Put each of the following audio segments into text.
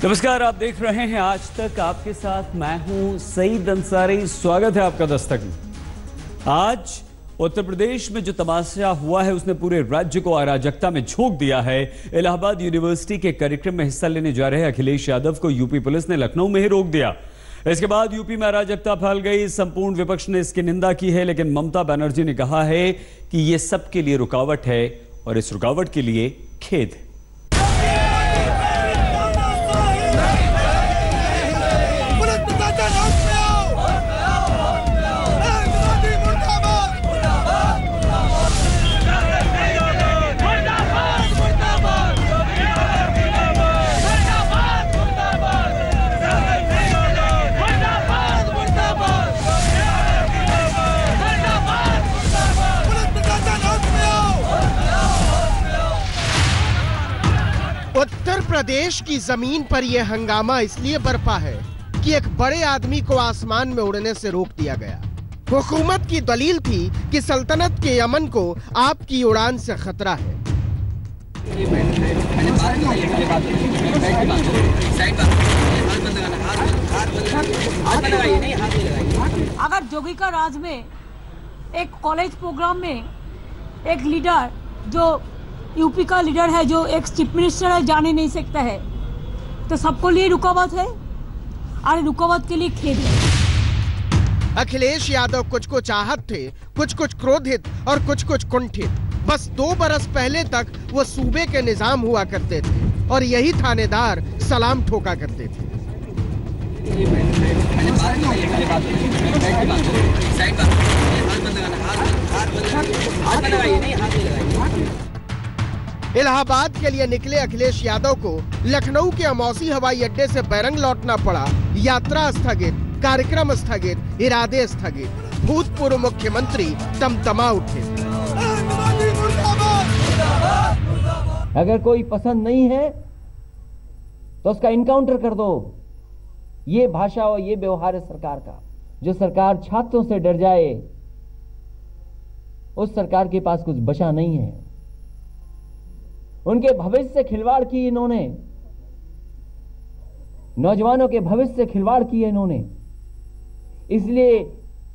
नमस्कार, आप देख रहे हैं आज तक। आपके साथ मैं हूं सईद अंसारी। स्वागत है आपका दस्तक में। आज उत्तर प्रदेश में जो तमाशा हुआ है उसने पूरे राज्य को अराजकता में झोंक दिया है। इलाहाबाद यूनिवर्सिटी के कार्यक्रम में हिस्सा लेने जा रहे अखिलेश यादव को यूपी पुलिस ने लखनऊ में ही रोक दिया। इसके बाद यूपी में अराजकता फैल गई। संपूर्ण विपक्ष ने इसकी निंदा की है, लेकिन ममता बनर्जी ने कहा है कि यह सबके लिए रुकावट है और इस रुकावट के लिए खेद है। उत्तर प्रदेश की जमीन पर यह हंगामा इसलिए बरपा है कि एक बड़े आदमी को आसमान में उड़ने से रोक दिया गया। हुकूमत की दलील थी कि सल्तनत के अमन को आपकी उड़ान से खतरा है। अगर जोगी का राज में एक कॉलेज प्रोग्राम में एक लीडर जो यूपी का लीडर है, जो एक चीफ मिनिस्टर है, जाने नहीं सकता है, तो सबको लिए रुकावट है और रुकावट के लिए खेद है। अखिलेश यादव कुछ को चाहत थे, कुछ क्रोधित और कुछ कुंठित। बस 2 बरस पहले तक वो सूबे के निजाम हुआ करते थे और यही थानेदार सलाम ठोका करते थे। इलाहाबाद के लिए निकले अखिलेश यादव को लखनऊ के अमौसी हवाई अड्डे से बैरंग लौटना पड़ा। यात्रा स्थगित, कार्यक्रम स्थगित, इरादे स्थगित। भूतपूर्व मुख्यमंत्री तमतमा उठे। अगर कोई पसंद नहीं है तो उसका इनकाउंटर कर दो। ये भाषा और ये व्यवहार है सरकार का। जो सरकार छात्रों से डर जाए उस सरकार के पास कुछ बचा नहीं है। उनके भविष्य से खिलवाड़ की इन्होंने, नौजवानों के भविष्य से खिलवाड़ की है इन्होंने। इसलिए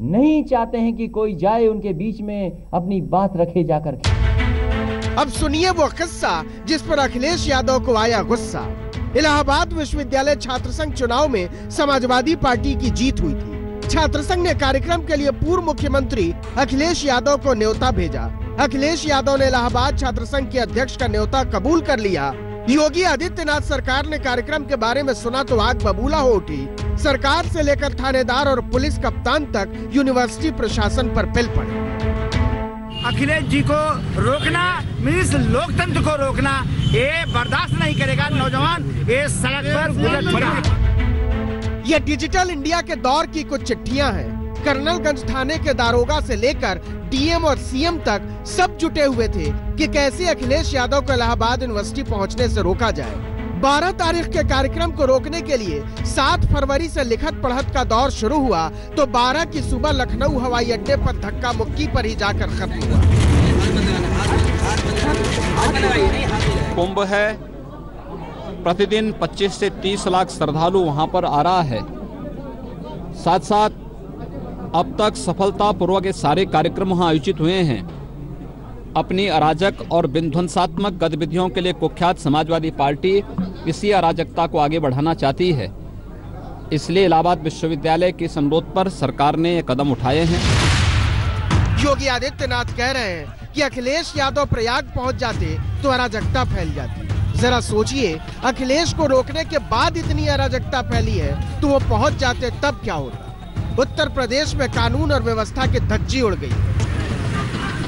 नहीं चाहते हैं कि कोई जाए उनके बीच में अपनी बात रखे जाकर के। अब सुनिए वो किस्सा जिस पर अखिलेश यादव को आया गुस्सा। इलाहाबाद विश्वविद्यालय छात्र संघ चुनाव में समाजवादी पार्टी की जीत हुई थी। छात्र संघ ने कार्यक्रम के लिए पूर्व मुख्यमंत्री अखिलेश यादव को न्योता भेजा। अखिलेश यादव ने इलाहाबाद छात्र संघ के अध्यक्ष का न्योता कबूल कर लिया। योगी आदित्यनाथ सरकार ने कार्यक्रम के बारे में सुना तो आग बबूला हो उठी। सरकार से लेकर थानेदार और पुलिस कप्तान तक यूनिवर्सिटी प्रशासन पर पिल पड़े। अखिलेश जी को रोकना मीन्स लोकतंत्र को रोकना, ये बर्दाश्त नहीं करेगा। नौजवान ये सड़क पर बुलेट पड़ा। ये डिजिटल इंडिया के दौर की कुछ चिट्ठियां हैं। कर्नलगंज थाने के दारोगा से लेकर डीएम और सीएम तक सब जुटे हुए थे कि कैसे अखिलेश यादव को इलाहाबाद यूनिवर्सिटी पहुंचने से रोका जाए। 12 तारीख के कार्यक्रम को रोकने के लिए 7 फरवरी से लिखत पढ़त का दौर शुरू हुआ तो 12 की सुबह लखनऊ हवाई अड्डे पर धक्का मुक्की पर ही जाकर खत्म हुआ। कुंभ है, प्रतिदिन 25 से 30 लाख श्रद्धालु वहां पर आ रहा है। साथ साथ अब तक सफलतापूर्वक ये सारे कार्यक्रम वहां आयोजित हुए हैं। अपनी अराजक और विध्वंसात्मक गतिविधियों के लिए कुख्यात समाजवादी पार्टी इसी अराजकता को आगे बढ़ाना चाहती है। इसलिए इलाहाबाद विश्वविद्यालय के इस अनुरोध पर सरकार ने ये कदम उठाए हैं। योगी आदित्यनाथ कह रहे हैं कि अखिलेश यादव प्रयाग पहुंच जाते तो अराजकता फैल जाती। जरा सोचिए, अखिलेश को रोकने के बाद इतनी अराजकता फैली है तो वो पहुंच जाते तब क्या होता। उत्तर प्रदेश में कानून और व्यवस्था की धज्जी उड़ गई।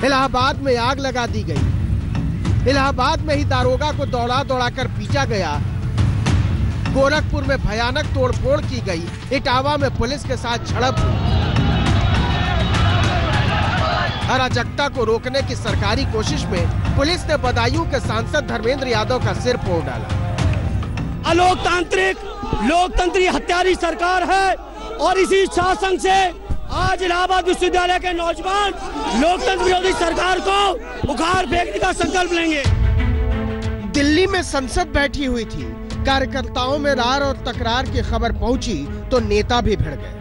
इलाहाबाद में आग लगा दी गई। इलाहाबाद में ही दारोगा को दौड़ा कर पीटा गया। गोरखपुर में भयानक तोड़फोड़ की गई। इटावा में पुलिस के साथ झड़प हुई। अराजकता को रोकने की सरकारी कोशिश में पुलिस ने बदायूं के सांसद धर्मेंद्र यादव का सिर फोड़ डाला। अलोकतांत्रिक लोकतंत्री हत्यारी सरकार है और इसी शासन से आज इलाहाबाद विश्वविद्यालय के नौजवान लोकतंत्र विरोधी सरकार को उखाड़ फेंकने का संकल्प लेंगे। दिल्ली में संसद बैठी हुई थी। कार्यकर्ताओं में रार और तकरार की खबर पहुंची तो नेता भी भिड़ गए।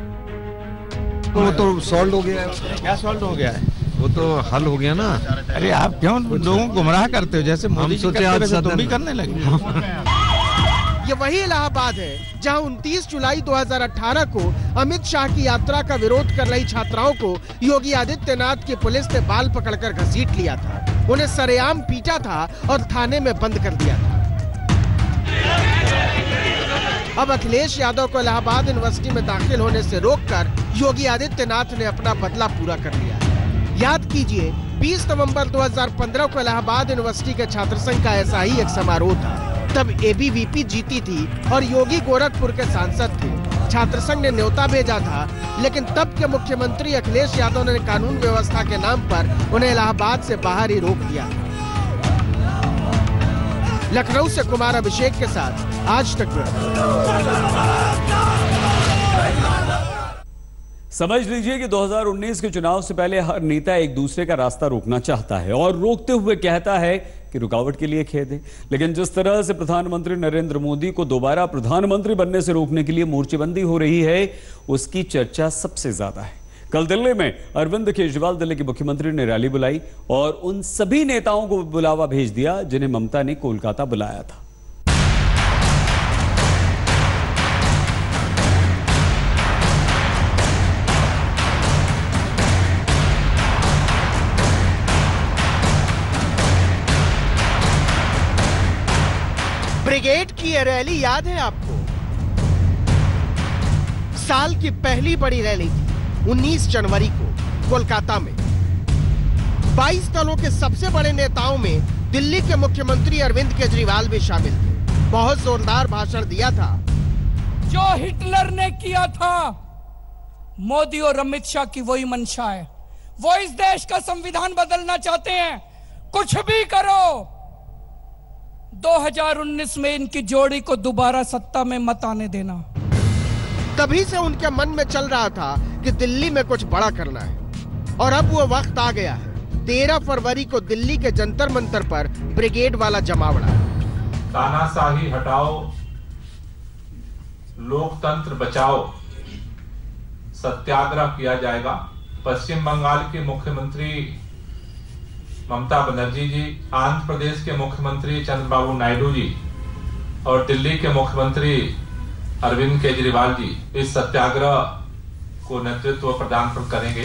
वो तो सॉल्व हो गया है। क्या सॉल्व हो गया है? वो तो हल हो गया ना। अरे आप क्यों लोगों को गुमराह करते हो? जैसे मोदी जी करते वैसे तुम भी करने लगे। ये वही इलाहाबाद है जहां 29 जुलाई 2018 को अमित शाह की यात्रा का विरोध कर रही छात्राओं को योगी आदित्यनाथ की पुलिस ने बाल पकड़कर घसीट लिया था, उन्हें सरेआम पीटा था और थाने में बंद कर दिया था। अब अखिलेश यादव को इलाहाबाद यूनिवर्सिटी में दाखिल होने से रोककर योगी आदित्यनाथ ने अपना बदला पूरा कर लिया। याद कीजिए 20 नवंबर 2015 को इलाहाबाद यूनिवर्सिटी के छात्र संघ का ऐसा ही एक समारोह था। तब एबीवीपी जीती थी और योगी गोरखपुर के सांसद थे। छात्र संघ ने न्योता भेजा था, लेकिन तब के मुख्यमंत्री अखिलेश यादव ने कानून व्यवस्था के नाम पर उन्हें इलाहाबाद से बाहर ही रोक दिया। लखनऊ से कुमार अभिषेक के साथ आज तक। समझ लीजिए कि 2019 के चुनाव से पहले हर नेता एक दूसरे का रास्ता रोकना चाहता है और रोकते हुए कहता है कि रुकावट के लिए खेद है। लेकिन जिस तरह से प्रधानमंत्री नरेंद्र मोदी को दोबारा प्रधानमंत्री बनने से रोकने के लिए मोर्चेबंदी हो रही है, उसकी चर्चा सबसे ज्यादा है। कल दिल्ली में अरविंद केजरीवाल दिल्ली के मुख्यमंत्री ने रैली बुलाई और उन सभी नेताओं को बुलावा भेज दिया जिन्हें ममता ने कोलकाता बुलाया था। ब्रिगेड की यह रैली याद है आपको? साल की पहली बड़ी रैली थी 19 जनवरी को कोलकाता में। 22 दलों के सबसे बड़े नेताओं में दिल्ली के मुख्यमंत्री अरविंद केजरीवाल भी शामिल थे। बहुत जोरदार भाषण दिया था। जो हिटलर ने किया था, मोदी और अमित शाह की वही मंशा है। वो इस देश का संविधान बदलना चाहते हैं। कुछ भी करो, 2019 में इनकी जोड़ी को दोबारा सत्ता में मत आने देना। तभी से उनके मन में चल रहा था कि दिल्ली में कुछ बड़ा करना है और अब वो वक्त आ गया है। 13 फरवरी को दिल्ली के जंतर मंतर पर ब्रिगेड वाला जमावड़ा। तानाशाही हटाओ, लोकतंत्र बचाओ सत्याग्रह किया जाएगा। पश्चिम बंगाल के मुख्यमंत्री ममता बनर्जी जी, आंध्र प्रदेश के मुख्यमंत्री चंद्रबाबू नायडू जी और दिल्ली के मुख्यमंत्री अरविंद केजरीवाल जी इस सत्याग्रह को नेतृत्व प्रदान करेंगे।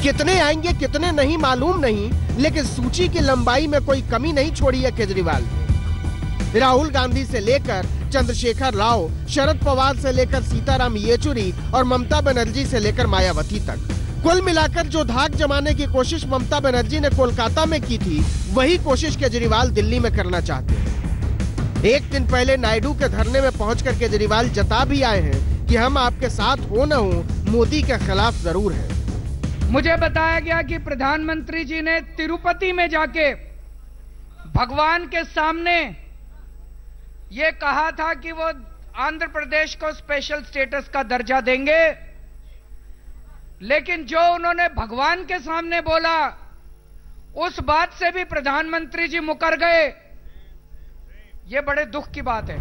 कितने आएंगे कितने नहीं मालूम नहीं, लेकिन सूची की लंबाई में कोई कमी नहीं छोड़ी है केजरीवाल ने। राहुल गांधी से लेकर चंद्रशेखर राव, शरद पवार से लेकर सीताराम येचुरी और ममता बनर्जी से लेकर मायावती तक। कुल मिलाकर जो धाक जमाने की कोशिश ममता बनर्जी ने कोलकाता में की थी, वही कोशिश केजरीवाल दिल्ली में करना चाहते हैं। एक दिन पहले नायडू के धरने में पहुंचकर केजरीवाल जता भी आए हैं कि हम आपके साथ हो न हो, मोदी के खिलाफ जरूर हैं। मुझे बताया गया कि प्रधानमंत्री जी ने तिरुपति में जाके भगवान के सामने ये कहा था कि वो आंध्र प्रदेश को स्पेशल स्टेटस का दर्जा देंगे, लेकिन जो उन्होंने भगवान के सामने बोला, उस बात से भी प्रधानमंत्री जी मुकर गए। ये बड़े दुख की बात है।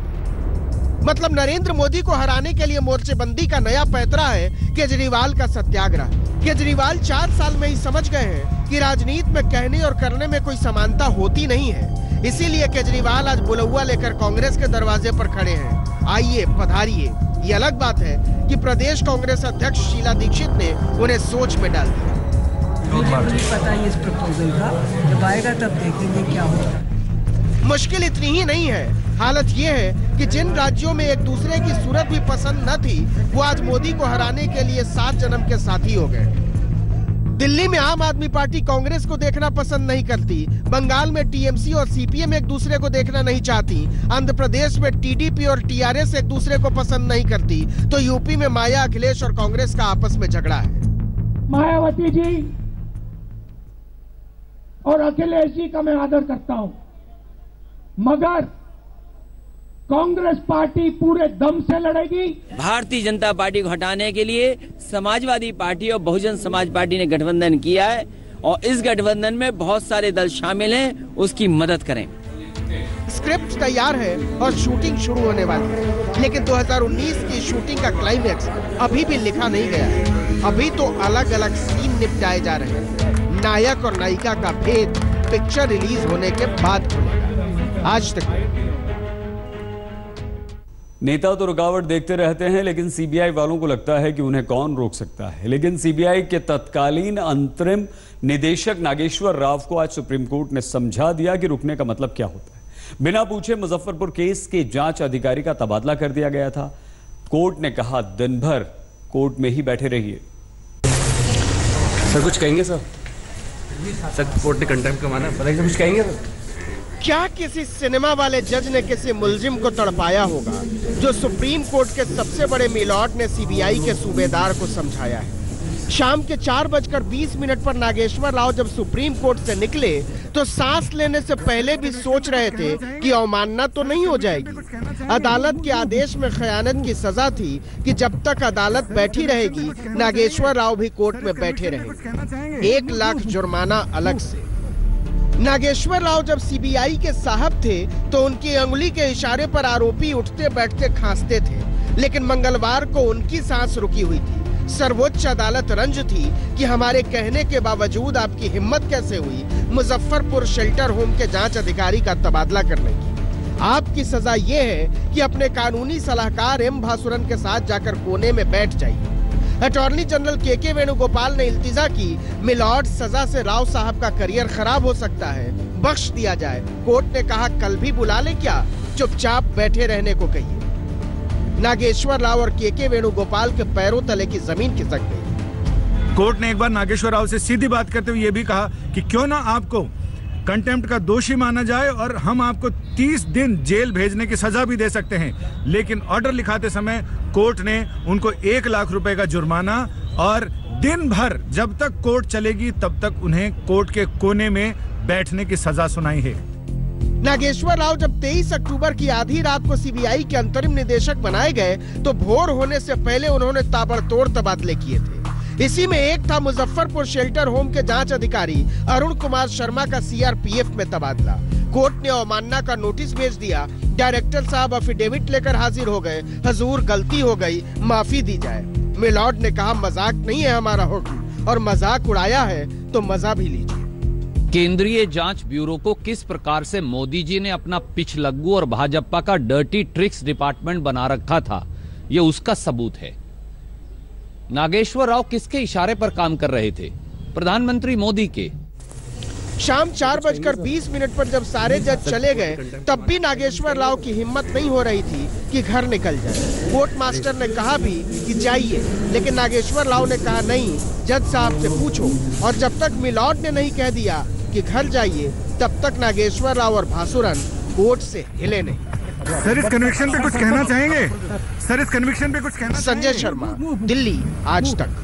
मतलब नरेंद्र मोदी को हराने के लिए मोर्चेबंदी का नया पैतरा है केजरीवाल का सत्याग्रह। केजरीवाल 4 साल में ही समझ गए हैं कि राजनीति में कहने और करने में कोई समानता होती नहीं है। इसीलिए केजरीवाल आज बुलौआ लेकर कांग्रेस के दरवाजे पर खड़े हैं। आइए, पधारिए। ये अलग बात है कि प्रदेश कांग्रेस अध्यक्ष शीला दीक्षित ने उन्हें सोच में डाल दिया। मुझे नहीं पता इस प्रपोजल का, जब आएगा तब देखेंगे क्या होगा। मुश्किल इतनी ही नहीं है, हालत ये है कि जिन राज्यों में एक दूसरे की सूरत भी पसंद न थी, वो आज मोदी को हराने के लिए 7 जन्म के साथी हो गए। दिल्ली में आम आदमी पार्टी कांग्रेस को देखना पसंद नहीं करती, बंगाल में टीएमसी और सीपीएम एक दूसरे को देखना नहीं चाहती, आंध्र प्रदेश में टीडीपी और टीआरएस एक दूसरे को पसंद नहीं करती, तो यूपी में माया, अखिलेश और कांग्रेस का आपस में झगड़ा है। मायावती जी और अखिलेश जी का मैं आदर करता हूं, मगर कांग्रेस पार्टी पूरे दम से लड़ेगी। भारतीय जनता पार्टी को हटाने के लिए समाजवादी पार्टी और बहुजन समाज पार्टी ने गठबंधन किया है और इस गठबंधन में बहुत सारे दल शामिल हैं, उसकी मदद करें। स्क्रिप्ट तैयार है और शूटिंग शुरू होने वाली है, लेकिन 2019 की शूटिंग का क्लाइमैक्स अभी भी लिखा नहीं गया है। अभी तो अलग अलग सीन निपटाए जा रहे हैं। नायक और नायिका का भेद पिक्चर रिलीज होने के बाद खुलेगा। आज तक नेता तो रुकावट देखते रहते हैं, लेकिन सीबीआई वालों को लगता है कि उन्हें कौन रोक सकता है। लेकिन सीबीआई के तत्कालीन अंतरिम निदेशक नागेश्वर राव को आज सुप्रीम कोर्ट ने समझा दिया कि रुकने का मतलब क्या होता है। बिना पूछे मुजफ्फरपुर केस के जांच अधिकारी का तबादला कर दिया गया था। कोर्ट ने कहा दिन भर कोर्ट में ही बैठे रहिए। सर कुछ कहेंगे? सर कोर्ट ने कंटेम्प्ट का माना, कुछ कहेंगे सर? क्या किसी सिनेमा वाले जज ने किसी मुलजिम को तड़पाया होगा जो सुप्रीम कोर्ट के सबसे बड़े मिलॉर्ड ने सीबीआई के सूबेदार को समझाया है। शाम के 4:20 पर नागेश्वर राव जब सुप्रीम कोर्ट से निकले तो सांस लेने से पहले भी सोच रहे थे कि अवमानना तो नहीं हो जाएगी। अदालत के आदेश में खयानत की सजा थी कि जब तक अदालत बैठी रहेगी नागेश्वर राव भी कोर्ट में बैठे रहेंगे। 1 लाख जुर्माना अलग से। नागेश्वर राव जब सीबीआई के साहब थे तो उनकी अंगुली के इशारे पर आरोपी उठते बैठते खांसते थे, लेकिन मंगलवार को उनकी सांस रुकी हुई थी। सर्वोच्च अदालत रंज थी कि हमारे कहने के बावजूद आपकी हिम्मत कैसे हुई मुजफ्फरपुर शेल्टर होम के जांच अधिकारी का तबादला करने की। आपकी सजा ये है कि अपने कानूनी सलाहकार एम भासुरन के साथ जाकर कोने में बैठ जाइए। अटॉर्नी जनरल के वेणुगोपाल ने इल्तिजा की, मिलॉर्ड सजा से राव साहब का करियर खराब हो सकता है, बख्श दिया जाए। कोर्ट ने कहा कल भी बुला ले क्या, चुपचाप बैठे रहने को कहिए। नागेश्वर राव और के वेणुगोपाल के पैरों तले की जमीन खिसक गई। कोर्ट ने एक बार नागेश्वर राव से सीधी बात करते हुए ये भी कहा कि क्यों ना आपको कंटेम्प्ट का दोषी माना जाए और हम आपको 30 दिन जेल भेजने की सजा भी दे सकते हैं। लेकिन ऑर्डर लिखाते समय कोर्ट ने उनको 1 लाख रुपए का जुर्माना और दिन भर जब तक कोर्ट चलेगी तब तक उन्हें कोर्ट के कोने में बैठने की सजा सुनाई है। नागेश्वर राव जब 23 अक्टूबर की आधी रात को सीबीआई के अंतरिम निदेशक बनाए गए तो भोर होने से पहले उन्होंने ताबड़तोड़ तबादले किए थे। इसी में एक था मुजफ्फरपुर शेल्टर होम के जांच अधिकारी अरुण कुमार शर्मा का सीआरपीएफ में तबादला। कोर्ट ने अवमानना का नोटिस भेज दिया। डायरेक्टर साहब अफिडेविट लेकर हाजिर हो गए, हजूर गलती हो गई, माफी दी जाए। मिलॉर्ड ने कहा मजाक नहीं है हमारा हुक्म, और मजाक उड़ाया है तो मजा भी लीजिए। केंद्रीय जांच ब्यूरो को किस प्रकार से मोदी जी ने अपना पिछलग्गू और भाजपा का डर्टी ट्रिक्स डिपार्टमेंट बना रखा था, ये उसका सबूत है। नागेश्वर राव किसके इशारे पर काम कर रहे थे? प्रधानमंत्री मोदी के। शाम 4:20 पर जब सारे जज चले गए तब भी नागेश्वर राव की हिम्मत नहीं हो रही थी कि घर निकल जाए। कोर्ट मास्टर ने कहा भी कि जाइए, लेकिन नागेश्वर राव ने कहा नहीं, जज साहब से पूछो। और जब तक मिलॉर्ड ने नहीं कह दिया कि घर जाइए तब तक नागेश्वर राव और भासुरन कोर्ट से हिले नहीं। सर इस कन्विक्शन पे कुछ कहना चाहेंगे? सर इस कन्विक्शन पे कुछ कहना? संजय शर्मा, दिल्ली, आज तक।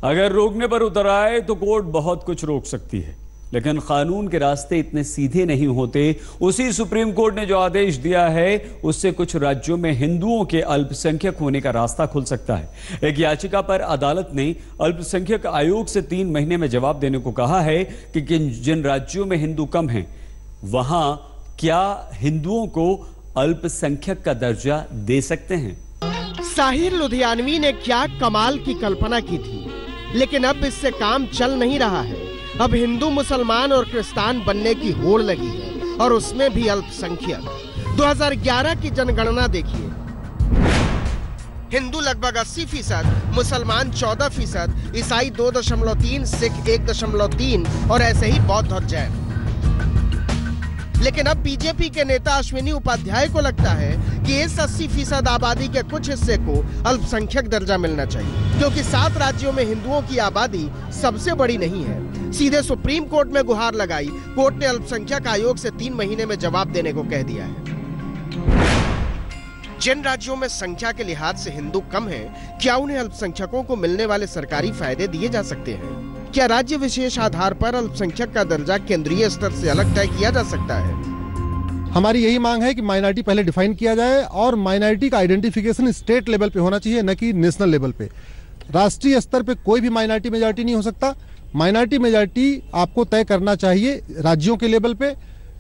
अगर रोकने पर उतर आए तो कोर्ट बहुत कुछ रोक सकती है, लेकिन कानून के रास्ते इतने सीधे नहीं होते। उसी सुप्रीम कोर्ट ने जो आदेश दिया है उससे कुछ राज्यों में हिंदुओं के अल्पसंख्यक होने का रास्ता खुल सकता है। एक याचिका पर अदालत ने अल्पसंख्यक आयोग से 3 महीने में जवाब देने को कहा है कि जिन राज्यों में हिंदू कम हैं वहां क्या हिंदुओं को अल्पसंख्यक का दर्जा दे सकते हैं। साहिर लुधियानवी ने क्या कमाल की कल्पना की थी, लेकिन अब इससे काम चल नहीं रहा है। अब हिंदू, मुसलमान और क्रिस्तान बनने की होड़ लगी है, और उसमें भी अल्पसंख्यक। 2011 की जनगणना देखिए, हिंदू लगभग 80%, मुसलमान 14%, ईसाई 2.3, सिख 1.3 और ऐसे ही बौद्ध और जैन। लेकिन अब बीजेपी के नेता अश्विनी उपाध्याय को लगता है कि इस 80% आबादी के कुछ हिस्से को अल्पसंख्यक दर्जा मिलना चाहिए, क्योंकि 7 राज्यों में हिंदुओं की आबादी सबसे बड़ी नहीं है। सीधे सुप्रीम कोर्ट में गुहार लगाई। कोर्ट ने अल्पसंख्यक आयोग से 3 महीने में जवाब देने को कह दिया है। जिन राज्यों में संख्या के लिहाज से हिंदू कम हैं, क्या उन्हें अल्पसंख्यकों को मिलने वाले सरकारी फायदे दिए जा सकते हैं? क्या राज्य विशेष आधार पर अल्पसंख्यक का दर्जा केंद्रीय स्तर से अलग तय किया जा सकता है? हमारी यही मांग है कि माइनॉरिटी पहले डिफाइन किया जाए और माइनॉरिटी का आइडेंटिफिकेशन स्टेट लेवल पे होना चाहिए, न कि नेशनल लेवल पे। राष्ट्रीय स्तर पे कोई भी माइनॉरिटी मेजॉरिटी नहीं हो सकता। माइनॉरिटी मेजॉरिटी आपको तय करना चाहिए राज्यों के लेवल पे,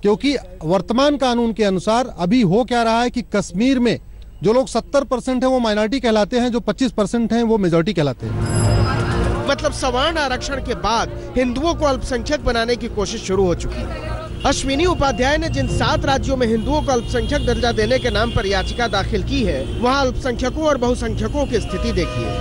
क्योंकि वर्तमान कानून के अनुसार अभी हो क्या रहा है कि कश्मीर में जो लोग 70% हैं वो माइनॉरिटी कहलाते हैं, जो 25% हैं वो मेजॉरिटी कहलाते हैं। मतलब सवर्ण आरक्षण के बाद हिंदुओं को अल्पसंख्यक बनाने की कोशिश शुरू हो चुकी है। अश्विनी उपाध्याय ने जिन 7 राज्यों में हिंदुओं को अल्पसंख्यक दर्जा देने के नाम पर याचिका दाखिल की है, वहां अल्पसंख्यकों और बहुसंख्यकों की स्थिति देखिए।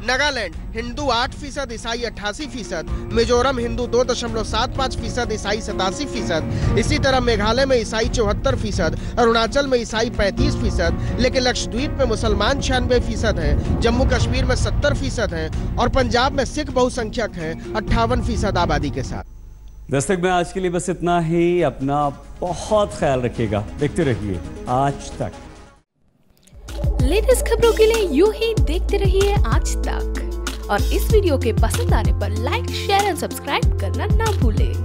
नागालैंड हिंदू 8%, ईसाई 88%, मिजोरम हिंदू 2.75%, ईसाई 87%, इसी तरह मेघालय में ईसाई 74%, अरुणाचल में ईसाई 35%, लेकिन लक्षद्वीप में मुसलमान 96% हैं, जम्मू कश्मीर में 70% हैं और पंजाब में सिख बहुसंख्यक हैं 58% आबादी के साथ। दस्तक में आज के लिए बस इतना ही। अपना बहुत ख्याल रखिएगा, देखते रहिए आज तक। लेटेस्ट खबरों के लिए यूं ही देखते रहिए आज तक और इस वीडियो के पसंद आने पर लाइक, शेयर और सब्सक्राइब करना ना भूलें।